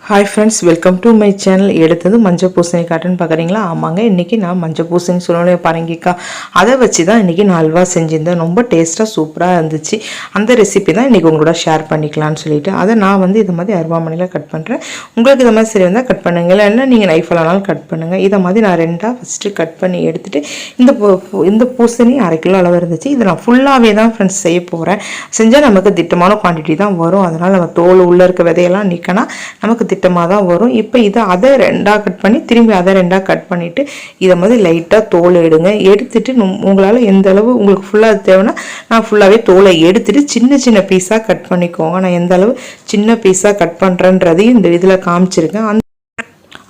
Hi friends, welcome to my channel. எடுத்தது மஞ்சள் பூசணி காட்டுன்னு பார்க்குறீங்களா? ஆமாங்க, இன்றைக்கி நான் மஞ்சள் பூசணி சொல்லணும் பரங்கிக்கா அதை வச்சு தான் இன்றைக்கி நான் அல்வா செஞ்சுருந்தேன். ரொம்ப டேஸ்ட்டாக சூப்பராக இருந்துச்சு. அந்த ரெசிபி தான் இன்றைக்கி உங்களோட ஷேர் பண்ணிக்கலான்னு சொல்லிட்டு அதை நான் வந்து இதை மாதிரி அருவாமனையில் கட் பண்ணுறேன். உங்களுக்கு இதை மாதிரி சரி வந்தால் கட் பண்ணுங்கள், இல்லைன்னா நீங்கள் நைஃபெல்லாம் கட் பண்ணுங்கள். இதை மாதிரி நான் ரெண்டாக ஃபஸ்ட்டு கட் பண்ணி எடுத்துகிட்டு இந்த பூசணி 1/2 கிலோ அளவு இருந்துச்சு. இதை நான் ஃபுல்லாகவே தான் ஃப்ரெண்ட்ஸ் செய்ய போகிறேன். செஞ்சால் நமக்கு திட்டமான குவான்டிட்டி தான் வரும். அதனால் நம்ம தோல் உள்ளே இருக்க விதையெல்லாம் நீக்கினா நமக்கு திட்டமாக தான் வரும். இப்போ இதை அதை 2ஆக கட் பண்ணி திரும்பி அதை 2ஆக கட் பண்ணிவிட்டு இதை மாதிரி லைட்டாக தோலை எடுங்க. எடுத்துட்டு உங்களால் எந்த அளவு உங்களுக்கு ஃபுல்லாக தேவைன்னா நான் ஃபுல்லாகவே தோலை எடுத்துட்டு சின்ன சின்ன பீஸாக கட் பண்ணிக்கோங்க. நான் எந்த அளவு சின்ன பீஸாக கட் பண்ணுறேன்றதையும் இந்த இதில் காமிச்சிருக்கேன்.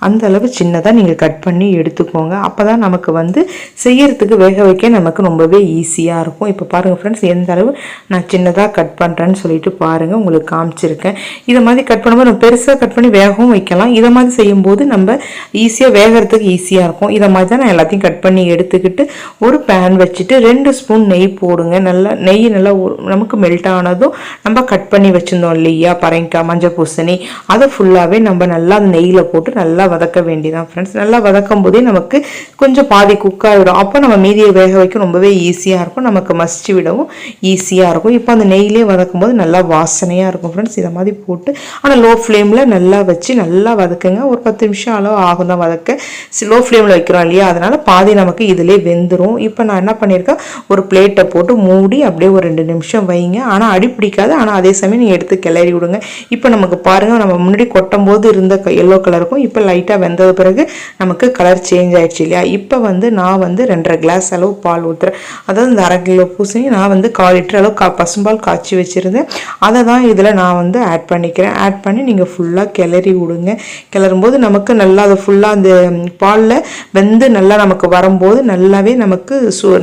அந்த அளவு சின்னதாக நீங்கள் கட் பண்ணி எடுத்துக்கோங்க. அப்போ தான் நமக்கு வந்து செய்யறதுக்கு வேக வைக்க நமக்கு ரொம்பவே ஈஸியாக இருக்கும். இப்போ பாருங்கள் ஃப்ரெண்ட்ஸ், எந்த அளவு நான் சின்னதாக கட் பண்ணுறேன்னு சொல்லிட்டு பாருங்கள், உங்களுக்கு காமிச்சிருக்கேன். இதை மாதிரி கட் பண்ணும்போது நம்ம பெருசாக கட் பண்ணி வேகவும் வைக்கலாம். இதை மாதிரி செய்யும்போது நம்ம ஈஸியாக வேகிறதுக்கு ஈஸியாக இருக்கும். இதை மாதிரி தான் நான் எல்லாத்தையும் கட் பண்ணி எடுத்துக்கிட்டு ஒரு பேன் வச்சுட்டு 2 ஸ்பூன் நெய் போடுங்க. நெய் நல்லா நமக்கு மெல்ட் ஆனதும் நம்ம கட் பண்ணி வச்சுருந்தோம் இல்லையா பரங்கிக்காய் மஞ்சள் பூசணி, அதை ஃபுல்லாகவே நம்ம நல்லா அந்த நெய்யில் போட்டு நல்லா வதக்க வேண்டியதான் ஃப்ரெண்ட்ஸ். நல்லா வதக்கும் போதே நமக்கு கொஞ்சம் பாதி குக் ஆகிடும். அப்போ நம்ம மீதியை வேக வைக்க ரொம்பவே ஈஸியாக இருக்கும், நமக்கு மசிச்சு விடவும் ஈஸியாக இருக்கும். இப்போ அந்த நெய்யிலே வதக்கும் போது நல்லா வாசனையாக இருக்கும் ஃப்ரெண்ட்ஸ். இதை மாதிரி போட்டு ஆனால் லோ ஃப்ளேமில் நல்லா வச்சு நல்லா வதக்குங்க. ஒரு 10 நிமிஷம் அளவு ஆகும் தான் வதக்க. லோ ஃப்ளேமில் வைக்கிறோம் இல்லையா, அதனால் பாதி நமக்கு இதிலே வெந்துடும். இப்போ நான் என்ன பண்ணியிருக்கேன், ஒரு பிளேட்டை போட்டு மூடி அப்படியே ஒரு 2 நிமிஷம் வைங்க. ஆனால் அடி பிடிக்காது, ஆனால் அதே சமயம் நீங்கள் எடுத்து கிளறி விடுங்க. இப்போ நமக்கு பாருங்கள், நம்ம முன்னாடி கொட்டும் போது இருந்த எல்லோ கலருக்கும் இப்போ லைட்டாக வெந்தது பிறகு நமக்கு கலர் சேஞ்ச் ஆயிடுச்சு இல்லையா. இப்போ வந்து நான் வந்து 2.5 கிளாஸ் அளவு பால் ஊற்றுறேன். அதாவது இந்த 1/2 கிலோ பூசணி நான் வந்து 1/4 லிட்டர் அளவு பசும்பால் காய்ச்சி வச்சுருந்தேன். அதை தான் இதில் நான் வந்து ஆட் பண்ணிக்கிறேன். ஆட் பண்ணி நீங்கள் ஃபுல்லாக கிளறி விடுங்க. கிளறும்போது நமக்கு நல்லா அது ஃபுல்லாக அந்த பாலில் வெந்து நல்லா நமக்கு வரும்போது நல்லாவே நமக்கு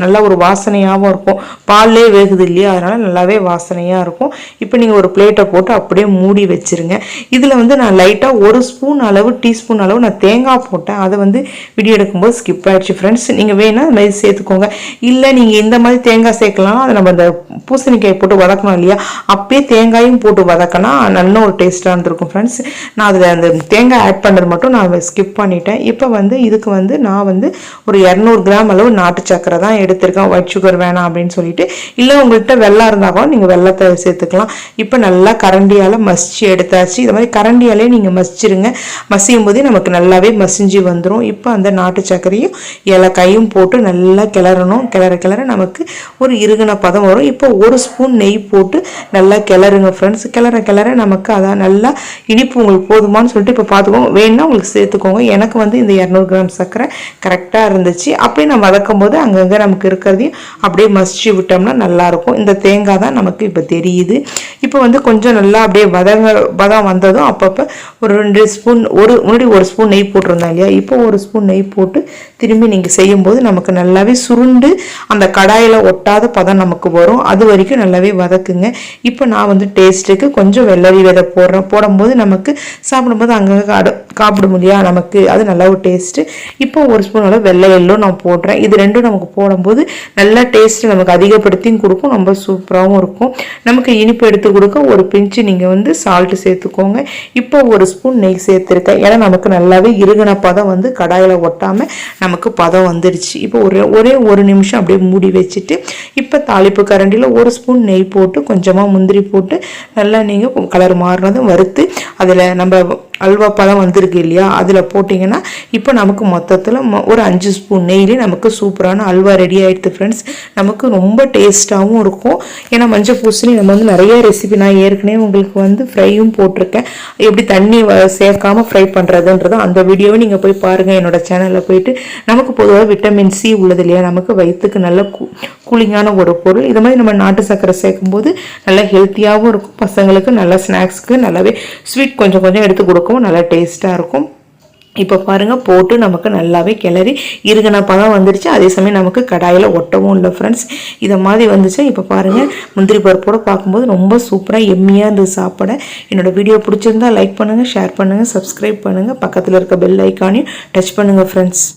நல்லா ஒரு வாசனையாகவும் இருக்கும். பால்லே வேகுது இல்லையா, அதனால் நல்லாவே வாசனையாக இருக்கும். இப்போ நீங்கள் ஒரு பிளேட்டை போட்டு அப்படியே மூடி வச்சுருங்க. இதில் வந்து நான் லைட்டாக 1 ஸ்பூன் அளவு டீஸ்பூன் அளவு நான் தேங்காய் போட்டேன். அதை வந்து வீடியோ எடுக்கும்போது ஸ்கிப் ஆகிடுச்சு ஃப்ரெண்ட்ஸ். நீங்கள் வேணால் அது மாதிரி சேர்த்துக்கோங்க. இல்லை நீங்கள் இந்த மாதிரி தேங்காய் சேர்க்கலாம். அதை நம்ம அந்த பூசணிக்காய் போட்டு வதக்கணும் இல்லையா, அப்பயே தேங்காயும் போட்டு வதக்கினா நல்ல ஒரு டேஸ்ட்டாக இருந்திருக்கும் ஃப்ரெண்ட்ஸ். நான் அதில் அந்த தேங்காய் ஆட் பண்ணுறது மட்டும் நான் ஸ்கிப் பண்ணிட்டேன். இப்போ வந்து இதுக்கு வந்து நான் வந்து ஒரு 200 கிராம் அளவு நாட்டு சக்கரை தான் எடுத்திருக்கேன். ஒயிட் சுகர் வேணாம் அப்படின்னு சொல்லிட்டு. இல்லை உங்கள்கிட்ட வெல்லம் இருந்தால் கூட நீங்கள் வெல்லத்தை சேர்த்துக்கலாம். இப்போ நல்லா கரண்டியால் மசிச்சு எடுத்தாச்சு. இது மாதிரி கரண்டியாலே நீங்கள் மசிச்சிருங்க. மசியும் போதே நமக்கு நல்லாவே மசிஞ்சு வந்துடும். இப்போ அந்த நாட்டு சர்க்கரையும் ஏலக்காயும் போட்டு நல்லா கிளறணும். கிளற நமக்கு ஒரு இறுகின பதம் வரும். இப்போ 1 ஸ்பூன் நெய் போட்டு நல்லா கிளறுங்க ஃப்ரெண்ட்ஸ். கிளற நமக்கு அதான் நல்லா இனிப்பு உங்களுக்கு போதுமானு சொல்லிட்டு இப்போ பார்த்துக்கோங்க. வேணும்னா உங்களுக்கு சேர்த்துக்கோங்க. எனக்கு வந்து இந்த 200 கிராம் சர்க்கரை கரெக்டாக இருந்துச்சு. அப்படியே நம்ம வதக்கும் போது அங்கங்கே நமக்கு இருக்கிறதையும் அப்படியே மசிச்சு விட்டோம்னா நல்லாயிருக்கும். இந்த தேங்காய் தான் நமக்கு இப்போ தெரியுது. இப்போ வந்து கொஞ்சம் நல்லா அப்படியே பதம் வந்ததும் அப்பப்போ ஒரு 2 ஸ்பூன் முன்னாடி 1 ஸ்பூன் நெய் போட்டிருந்தோம் இல்லையா, இப்போ 1 ஸ்பூன் நெய் போட்டு திரும்பி நீங்கள் செய்யும்போது நமக்கு நல்லாவே சுருண்டு அந்த கடாயில் ஒட்டாத பதம் நமக்கு வரும். அது வரைக்கும் நல்லாவே வதக்குங்க. இப்போ நான் வந்து டேஸ்ட்டுக்கு கொஞ்சம் வெள்ளரி விதை போடும்போது நமக்கு சாப்பிடும்போது அங்கங்கே சாப்பிட முடியாது நமக்கு, அது நல்ல ஒரு டேஸ்ட்டு. இப்போ 1 ஸ்பூன் அளவு வெள்ளை எள்ளோ நான் போடுறேன். இது ரெண்டும் நமக்கு போடும்போது நல்லா டேஸ்ட்டு நமக்கு அதிகப்படுத்தியும் கொடுக்கும், ரொம்ப சூப்பராகவும் இருக்கும். நமக்கு இனிப்பு எடுத்து கொடுக்க ஒரு பிஞ்சு நீங்கள் வந்து சால்ட்டு சேர்த்துக்கோங்க. இப்போ 1 ஸ்பூன் நெய் சேர்த்துருக்கேன். ஏன்னா நமக்கு நல்லாவே இறுகின பதம் வந்து கடாயில் ஒட்டாமல் நமக்கு பதம் வந்துடுச்சு. இப்போ ஒரே 1 நிமிஷம் அப்படியே மூடி வச்சுட்டு இப்போ தாளிப்பு கரண்டியில் 1 ஸ்பூன் நெய் போட்டு கொஞ்சமாக முந்திரி போட்டு நல்லா நீங்கள் கலர் மாறினதும் வறுத்து அதில் நம்ம அல்வா பழம் வந்திருக்கு இல்லையா, அதில் போட்டிங்கன்னா இப்போ நமக்கு மொத்தத்தில் ஒரு 5 ஸ்பூன் நெய்லேயே நமக்கு சூப்பரான அல்வா ரெடி ஆகிடுது ஃப்ரெண்ட்ஸ். நமக்கு ரொம்ப டேஸ்ட்டாகவும் இருக்கும். ஏன்னா மஞ்சள் பூசணி நம்ம வந்து நிறைய ரெசிபி நான் ஏற்கனவே உங்களுக்கு வந்து ஃப்ரையும் போட்டிருக்கேன். எப்படி தண்ணி சேர்க்காமல் ஃப்ரை பண்ணுறதுன்றது அந்த வீடியோவை நீங்கள் போய் பாருங்கள் என்னோட சேனலில் போயிட்டு. நமக்கு பொதுவாக விட்டமின் சி உள்ளது இல்லையா, நமக்கு வயிற்றுக்கு நல்ல கூலிங்கான ஒரு பொருள். இது மாதிரி நம்ம நாட்டு சர்க்கரை சேர்க்கும்போது நல்லா ஹெல்த்தியாகவும் இருக்கும். பசங்களுக்கு நல்ல ஸ்நாக்ஸ்க்கு நல்லாவே ஸ்வீட் கொஞ்சம் கொஞ்சம் எடுத்து கொடுக்கும், நல்லா டேஸ்ட்டாக இருக்கும். இப்போ பாருங்கள் போட்டு நமக்கு நல்லாவே கிளறி இறுகின பதம் வந்துடுச்சு. அதே சமயம் நமக்கு கடாயில் ஒட்டவும் இல்லை ஃப்ரெண்ட்ஸ். இதை மாதிரி வந்துச்சு. இப்போ பாருங்கள் முந்திரி பருப்போடு பார்க்கும்போது ரொம்ப சூப்பராக எம்மியாக இருந்தது சாப்பிட. என்னோடய வீடியோ பிடிச்சிருந்தா லைக் பண்ணுங்கள், ஷேர் பண்ணுங்கள், சப்ஸ்கிரைப் பண்ணுங்கள். பக்கத்தில் இருக்க பெல் ஐக்கானையும் டச் பண்ணுங்கள் ஃப்ரெண்ட்ஸ்.